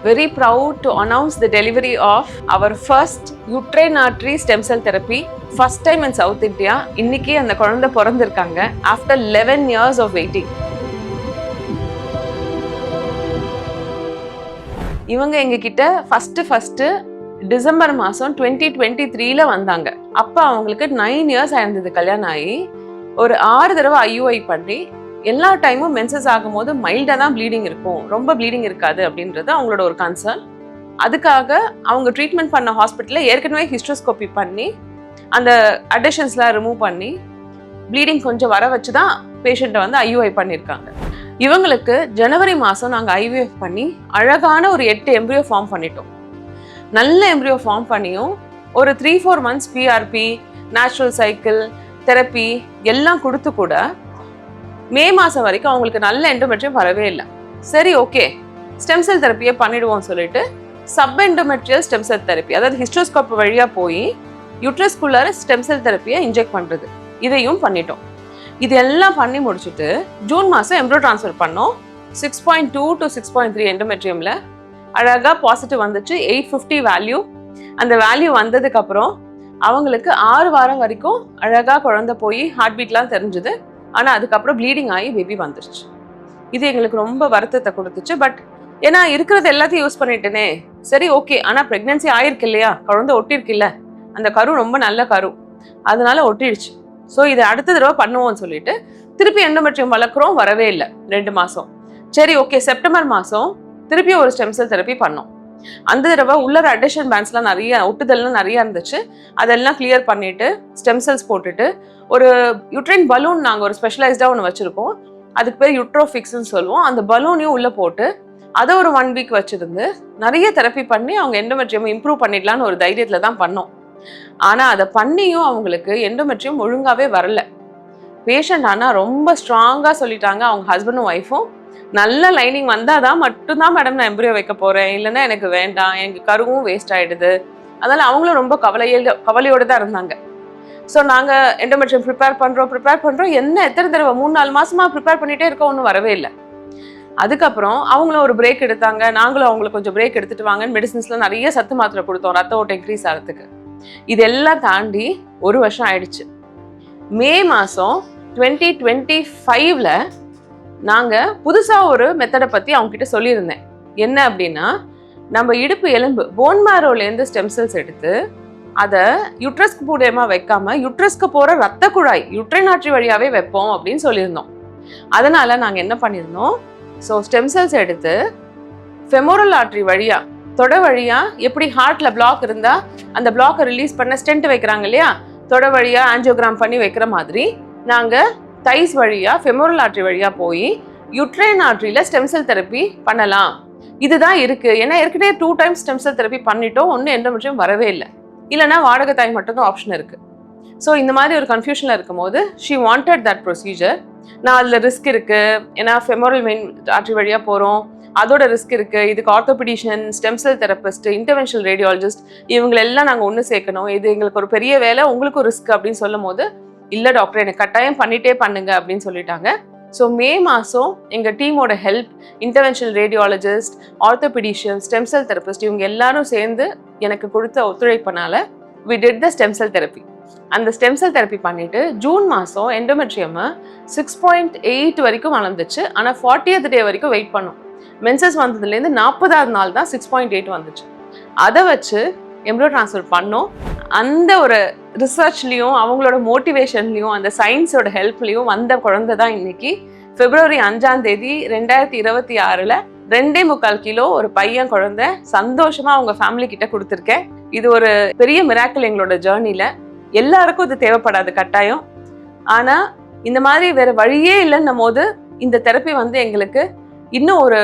very proud to announce the delivery of our first uterine artery stem cell therapy. First time in South India. இன்னைக்கு அந்த குழந்தை பிறந்திருக்காங்க after 11 years of waiting. இவங்க எங்ககிட்ட first December மாதம் 2023ல வந்தாங்க. அப்போ அவங்களுக்கு 9 years ஆயிருந்தது கல்யாணம் ஆகி. ஒரு 6 தடவை IUI பண்ணி எல்லா டைமும் மென்சஸ் ஆகும்போது மைல்டாக தான் ப்ளீடிங் இருக்கும், ரொம்ப ப்ளீடிங் இருக்காது அப்படின்றது அவங்களோட ஒரு கன்சர்ன். அதுக்காக அவங்க ட்ரீட்மெண்ட் பண்ண ஹாஸ்பிட்டலில் ஏற்கனவே ஹிஸ்ட்ரோஸ்கோபி பண்ணி அந்த அடிஷன்ஸ்லாம் ரிமூவ் பண்ணி ப்ளீடிங் கொஞ்சம் வர வச்சு தான் பேஷண்ட்டை வந்து IUI பண்ணியிருக்காங்க. இவங்களுக்கு ஜனவரி மாதம் நாங்கள் IVF பண்ணி அழகான ஒரு 8 எம்ப்ரியோ ஃபார்ம் பண்ணிட்டோம். நல்ல எம்ப்ரியோ ஃபார்ம் பண்ணியும் ஒரு 3-4 months PRP, natural cycle, therapy எல்லாம் கொடுத்து கூட மே மாதம் வரைக்கும் அவங்களுக்கு நல்ல எண்டோமெட்ரியம் வரவே இல்லை. சரி, ஓகே, ஸ்டெம் செல் தெரப்பியை பண்ணிடுவோம் சொல்லிட்டு sub endometrial stem cell therapy, அதாவது ஹிஸ்ட்ரோஸ்கோப் வழியாக போய் யூட்ரஸ்குள்ளார ஸ்டெம் செல் தெரப்பியை இன்ஜெக்ட் பண்ணுறது, இதையும் பண்ணிட்டோம். இது எல்லாம் பண்ணி முடிச்சுட்டு ஜூன் மாதம் எம்ப்ரோ ட்ரான்ஸ்ஃபர் பண்ணோம். 6.2 to 6.3 எண்டோமெட்ரியமில் அழகாக பாசிட்டிவ் வந்துச்சு. 850 வேல்யூ. அந்த வேல்யூ வந்ததுக்கப்புறம் அவங்களுக்கு 6 வாரம் வரைக்கும் அழகாக குழந்தை போய் ஹார்ட் பீட்லாம் தெரிஞ்சுது. ஆனால் அதுக்கப்புறம் ப்ளீடிங் ஆகி பேபி வந்துருச்சு. இது எங்களுக்கு ரொம்ப வருத்தத்தை கொடுத்துச்சு. பட் ஏன்னா இருக்கிறது எல்லாத்தையும் யூஸ் பண்ணிட்டேனே, சரி ஓகே, ஆனால் ப்ரெக்னென்சி ஆயிருக்கு இல்லையா, குழந்தை ஒட்டிருக்கு இல்லை, அந்த கரு ரொம்ப நல்ல கரு, அதனால ஒட்டிடுச்சு. ஸோ இதை அடுத்த தடவை பண்ணுவோம்னு சொல்லிட்டு திருப்பி எண்டோமெட்ரியம் வளர்க்குறோம். வரவே இல்லை 2 மாதம். சரி ஓகே, செப்டம்பர் மாதம் திருப்பி ஒரு ஸ்டெம் செல் தெரப்பி பண்ணோம். அந்த தடவை உள்ளர அடிஷன் பேண்ட்ஸ்லாம் நிறைய ஒட்டுதல்லாம் நிறையா இருந்துச்சு. அதெல்லாம் கிளியர் பண்ணிட்டு ஸ்டெம் செல்ஸ் போட்டுட்டு ஒரு யூட்ரைன் பலூன் நாங்கள் ஒரு ஸ்பெஷலைஸ்டாக ஒன்று வச்சுருக்கோம். அதுக்கு பேர் யூட்ரோஃபிக்ஸ்ன்னு சொல்லுவோம். அந்த பலூனையும் உள்ளே போட்டு அதை ஒரு 1 week வச்சுருந்து நிறைய தெரப்பி பண்ணி அவங்க எண்டோமெட்ரியம் இம்ப்ரூவ் பண்ணிடலான்னு ஒரு தைரியத்தில் தான் பண்ணோம். ஆனால் அதை பண்ணியும் அவங்களுக்கு எண்டோமெட்ரியம் ஒழுங்காகவே வரல. பேஷண்ட் ஆனால் ரொம்ப ஸ்ட்ராங்காக சொல்லிட்டாங்க, அவங்க ஹஸ்பண்டும் ஒய்ஃபும், நல்ல லைனிங் வந்தால் தான் மட்டும்தான் மேடம் நான் எம்ப்ரியோ வைக்க போகிறேன், இல்லைன்னா எனக்கு வேண்டாம், எனக்கு கருவும் வேஸ்ட் ஆகிடுது. அதனால் அவங்களும் ரொம்ப கவலையோடு தான் இருந்தாங்க. ஸோ நாங்கள் எண்டோமெட்ரியம் ப்ரிப்பேர் பண்ணுறோம். எத்தனை தடவை 3-4 மாதமாக ப்ரிப்பேர் பண்ணிகிட்டே இருக்கோம், ஒன்றும் வரவே இல்லை. அதுக்கப்புறம் அவங்களும் ஒரு பிரேக் எடுத்தாங்க, நாங்களும் அவங்களுக்கு கொஞ்சம் பிரேக் எடுத்துகிட்டு வாங்கன்னு மெடிசின்ஸ்லாம் நிறைய சத்து மாத்திரை கொடுத்தோம் ரத்த ஓட்டம் இன்க்ரீஸ் ஆகிறதுக்கு. இதெல்லாம் தாண்டி 1 வருஷம் ஆயிடுச்சு. மே மாதம் 2025ல் நாங்கள் புதுசாக ஒரு மெத்தடை பற்றி அவங்ககிட்ட சொல்லியிருந்தேன். என்ன அப்படின்னா, நம்ம இடுப்பு எலும்பு போன் மேரோலேருந்து ஸ்டெம் செல்ஸ் எடுத்து அதை யூட்ரஸ்க்கு மூலமா வைக்காம யூட்ரஸ்க்கு போகிற ரத்த குழாய் யூட்ரைன் ஆர்டரி வழியாகவே வைப்போம் அப்படின்னு சொல்லியிருந்தோம். அதனால் நாங்கள் என்ன பண்ணியிருந்தோம், ஸோ ஸ்டெம் செல்ஸ் எடுத்து ஃபெமோரல் ஆர்டரி வழியாக, தொடை வழியாக, எப்படி ஹார்ட்டில் பிளாக் இருந்தால் அந்த பிளாக்கை ரிலீஸ் பண்ண ஸ்டென்ட் வைக்கிறாங்க இல்லையா, தொடை வழியாக ஆஞ்சியோகிராம் பண்ணி வைக்கிற மாதிரி நாங்கள் தைஸ் வழியாக ஃபெமோரல் ஆர்டரி வழியாக போய் யூட்ரைன் ஆர்டரியில் ஸ்டெம் செல் தெரப்பி பண்ணலாம். இதுதான் இருக்குது. ஏன்னா ஏற்கனவே 2 times ஸ்டெம் செல் தெரப்பி பண்ணிட்டோம், ஒன்றும் எண்டோமெட்ரியம் வரவே இல்லை. இல்லைனா வாடகை தாய் மட்டும்தான் ஆப்ஷன் இருக்குது. ஸோ இந்த மாதிரி ஒரு கன்ஃபியூஷனில் இருக்கும் போது ஷி வாண்டட் தட் ப்ரொசீஜர். நான் அதில் ரிஸ்க் இருக்குது, ஏன்னா ஃபெமோரல் மெயின் ஆர்டரி வழியாக போகிறோம், அதோட ரிஸ்க் இருக்குது. இதுக்கு orthopaedician, stem cell therapist, interventional radiologist இவங்களெல்லாம் நாங்கள் ஒன்று சேர்க்கணும், இது எங்களுக்கு ஒரு பெரிய வேலை, உங்களுக்கும் ரிஸ்க் அப்படின்னு சொல்லும் போது, இல்லை டாக்டர் எனக்கு கட்டாயம் பண்ணிட்டே பண்ணுங்க அப்படின்னு சொல்லிட்டாங்க. ஸோ மே மாதம் எங்கள் டீமோட help, interventional radiologist, orthopaedician, stem cell therapist இவங்க எல்லாரும் சேர்ந்து எனக்கு கொடுத்த ஒத்துழைப்பனால we did the stem cell therapy. அந்த ஸ்டெம் செல் தெரப்பி பண்ணிட்டு ஜூன் மாதம் எண்டோமெட்ரியம் 6.8 வரைக்கும் வளர்ந்துச்சு. ஆனால் 40th day வரைக்கும் வெயிட் பண்ணோம். மென்சஸ் வந்ததுலேருந்து 40வது நாள் தான் 6.8 வந்துச்சு. அதை வச்சு எம்ப்ரியோ ட்ரான்ஸ்ஃபர் பண்ணோம். அந்த ஒரு ரிசர்ச்லேயும் அவங்களோட மோட்டிவேஷன்லேயும் அந்த சயின்ஸோட ஹெல்ப்லேயும் வந்த குழந்தை தான் இன்னைக்கு February 5 2026 2.25 கிலோ ஒரு பையன் குழந்தை சந்தோஷமாக அவங்க ஃபேமிலி கிட்ட கொடுத்துருக்கேன். இது ஒரு பெரிய மிராக்கிள் எங்களோட ஜேர்னியில். எல்லாருக்கும் இது தேவைப்படாது கட்டாயம், ஆனால் இந்த மாதிரி வேறு வழியே இல்லைன்னும் போது இந்த தெரப்பி வந்து எங்களுக்கு இன்னும் ஒரு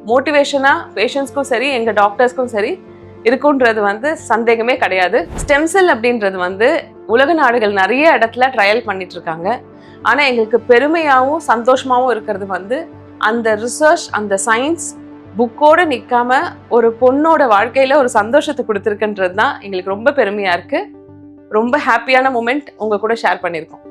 மோட்டிவேஷனாக பேஷண்ட்ஸ்க்கும் சரி எங்கள் டாக்டர்ஸ்க்கும் சரி இருக்குன்றது வந்து சந்தேகமே கிடையாது. ஸ்டெம் செல் அப்படின்றது வந்து உலக நாடுகள் நிறைய இடத்துல ட்ரையல் பண்ணிட்டு இருக்காங்க. ஆனால் எங்களுக்கு பெருமையாகவும் சந்தோஷமாகவும் இருக்கிறது வந்து அந்த ரிசர்ச், அந்த சயின்ஸ் புக்கோடு நிற்காம ஒரு பொண்ணோட வாழ்க்கையில் ஒரு சந்தோஷத்தை கொடுத்துருக்குன்றது தான் எங்களுக்கு ரொம்ப பெருமையாக இருக்குது. ரொம்ப ஹாப்பியான மூமெண்ட் உங்கள் கூட ஷேர் பண்ணியிருக்கோம்.